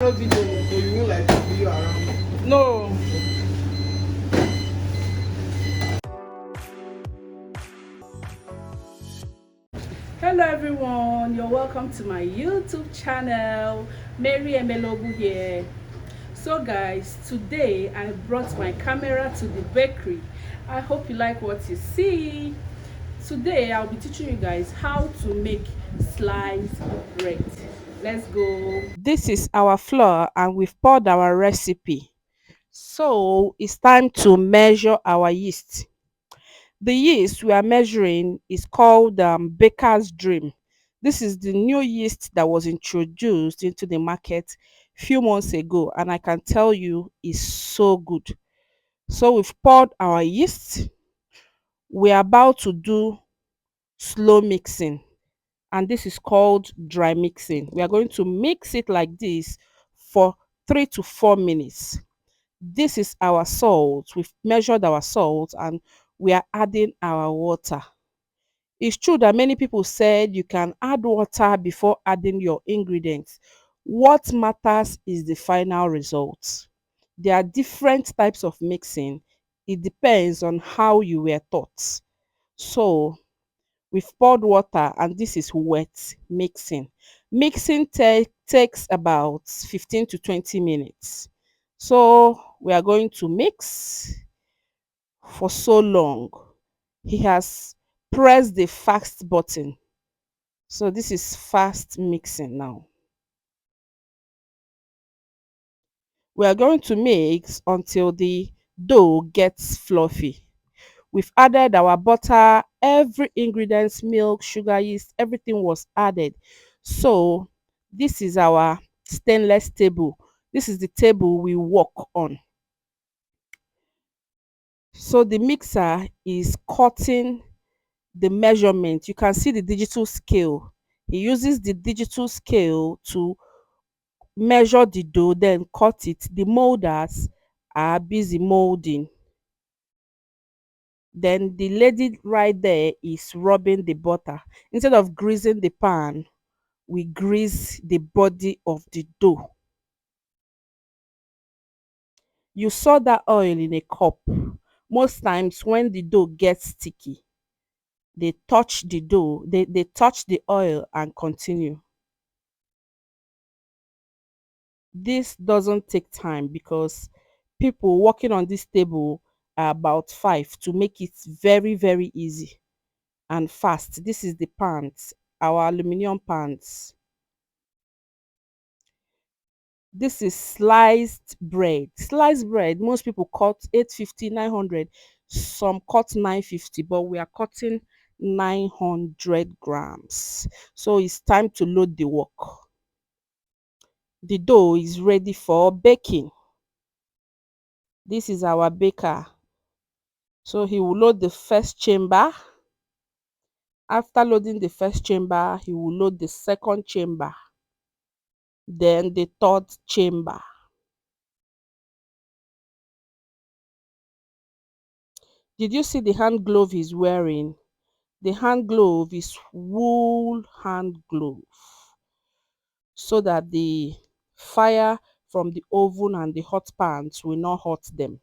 No video, so you mean like video around? No. Hello everyone, you're welcome to my YouTube channel. Mary Emelobu here. So guys, today I brought my camera to the bakery. I hope you like what you see. Today I'll be teaching you guys how to make sliced bread. Let's go. This is our flour and we've poured our recipe. So it's time to measure our yeast. The yeast we are measuring is called Baker's Dream. This is the new yeast that was introduced into the market few months ago, and I can tell you is so good. So we've poured our yeast. We're about to do slow mixing, and this is called dry mixing. We are going to mix it like this for 3 to 4 minutes. This is our salt. We've measured our salt and we are adding our water. It's true that many people said you can add water before adding your ingredients. What matters is the final result. There are different types of mixing. It depends on how you were taught. So we've poured water and this is wet mixing. Mixing takes about 15 to 20 minutes. So we are going to mix for so long. He has pressed the fast button. So this is fast mixing now. We are going to mix until the dough gets fluffy. We've added our butter, every ingredient, milk, sugar, yeast, everything was added. So this is our stainless table. This is the table we work on. So the mixer is cutting the measurement. You can see the digital scale. He uses the digital scale to measure the dough, then cut it. The molders are busy molding. Then the lady right there is rubbing the butter. Instead of greasing the pan, we grease the body of the dough. You saw that oil in a cup. Most times when the dough gets sticky, they touch the dough, they touch the oil and continue. This doesn't take time because people working on this table are about five to make it very, very easy and fast. This is the pans, our aluminum pans. This is sliced bread. Sliced bread, most people cut 850, 900. Some cut 950, but we are cutting 900 grams. So it's time to load the work. The dough is ready for baking. This is our baker. So he will load the first chamber. After loading the first chamber, he will load the second chamber, then the third chamber. Did you see the hand glove he's wearing? The hand glove is wool hand glove so that the fire from the oven and the hot pans will not hurt them.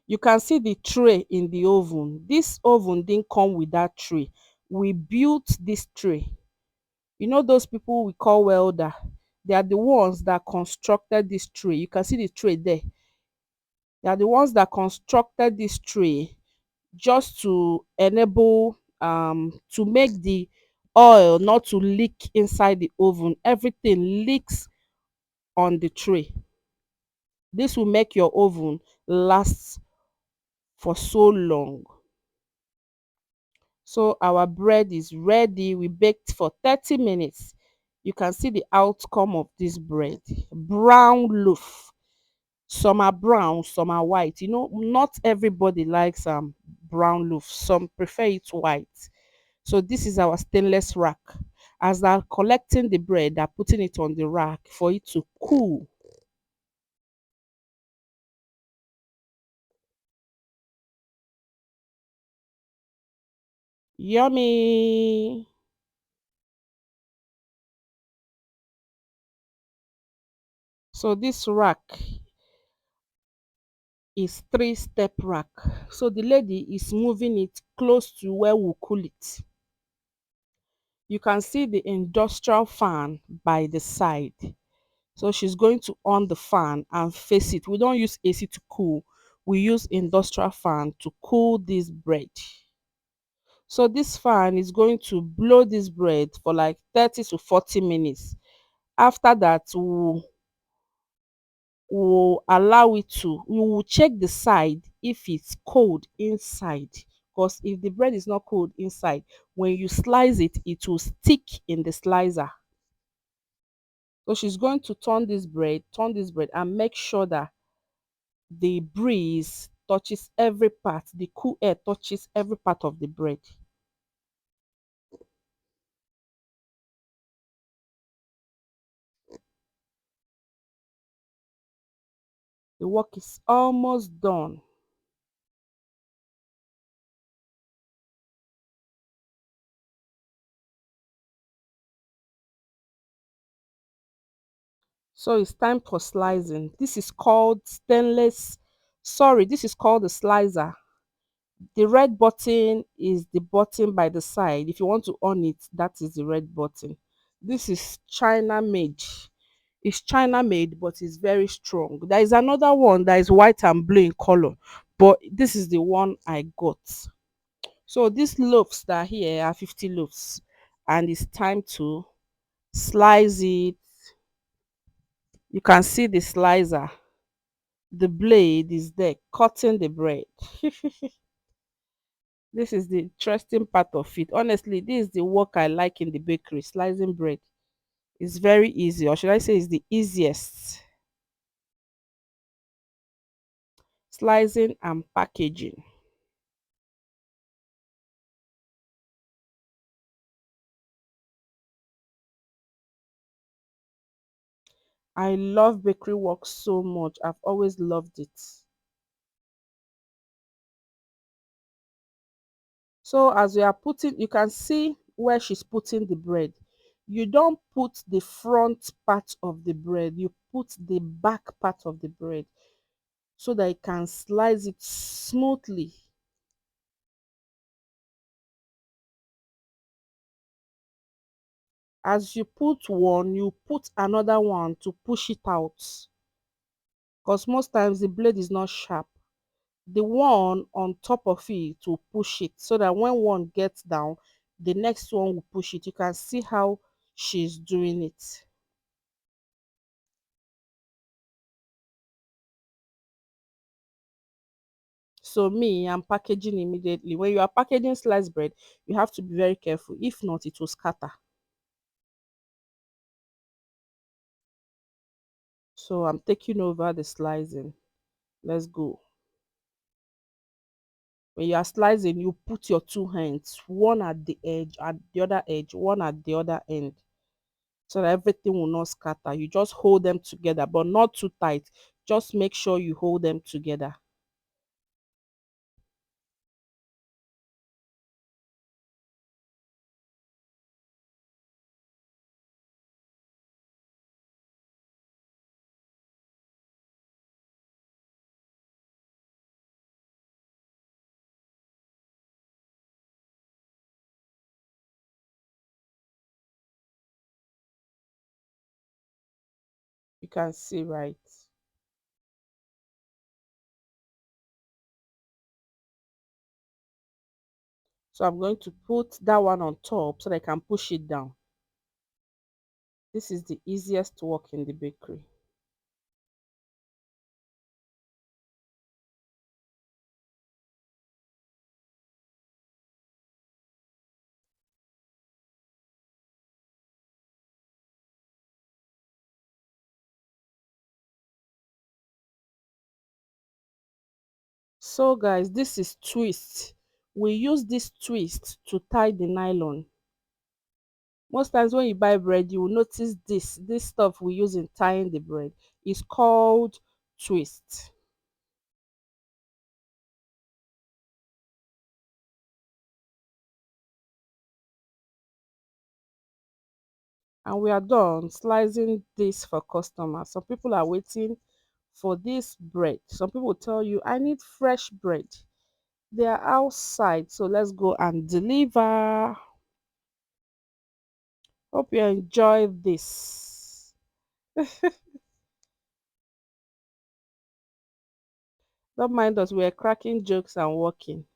You can see the tray in the oven. This oven didn't come with that tray. We built this tray. You know those people we call welder? They are the ones that constructed this tray. You can see the tray there. They are the ones that constructed this tray just to enable to make the oil not to leak inside the oven. Everything leaks on the tray. This will make your oven last for so long. So our bread is ready. We baked for 30 minutes. You can see the outcome of this bread. Brown loaf. Some are brown, some are white. You know, not everybody likes brown loaf. Some prefer it white. So this is our stainless rack. As they're collecting the bread, they're putting it on the rack for it to cool. Yummy. So this rack is three-step rack. So the lady is moving it close to where we cool it. You can see the industrial fan by the side. So she's going to on the fan and face it. We don't use AC to cool. We use industrial fan to cool this bread. So this fan is going to blow this bread for like 30 to 40 minutes. After that, we'll allow it to, we will check the side if it's cold inside. Because if the bread is not cold inside, when you slice it, it will stick in the slicer. So she's going to turn this bread and make sure that the breeze touches every part, the cool air touches every part of the bread. The work is almost done. So it's time for slicing. This is called stainless. Sorry, this is called the slicer. The red button is the button by the side. If you want to on it, that is the red button. This is China made. It's China made, but it's very strong. There is another one that is white and blue in color, but this is the one I got. So these loaves that are here are 50 loaves, and it's time to slice it. You can see the slicer. The blade is there cutting the bread. This is the interesting part of it. Honestly, this is the work I like in the bakery. Slicing bread is very easy, or should I say, is the easiest. Slicing and packaging. I love bakery work so much. I've always loved it. So as we are putting, you can see where she's putting the bread. You don't put the front part of the bread, you put the back part of the bread so that you can slice it smoothly. As you put one, you put another one to push it out, because most times the blade is not sharp. The one on top of it will push it so that when one gets down, the next one will push it. You can see how she's doing it. So me, I'm packaging immediately. When you are packaging sliced bread, you have to be very careful. If not, it will scatter. So I'm taking over the slicing. Let's go. When you are slicing, you put your two hands, one at the edge, at the other edge, one at the other end, so that everything will not scatter. You just hold them together, but not too tight. Just make sure you hold them together. You can see, right? So I'm going to put that one on top so that I can push it down. This is the easiest work in the bakery. So guys, this is twist. We use this twist to tie the nylon. Most times when you buy bread, you will notice this stuff we use in tying the bread is called twist. And we are done slicing this for customers. Some people are waiting for this bread. Some people tell you, I need fresh bread. They are outside, so let's go and deliver. Hope you enjoy this. Don't mind us, we're cracking jokes and walking.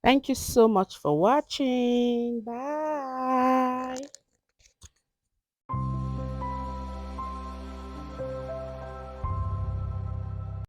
Thank you so much for watching. Bye.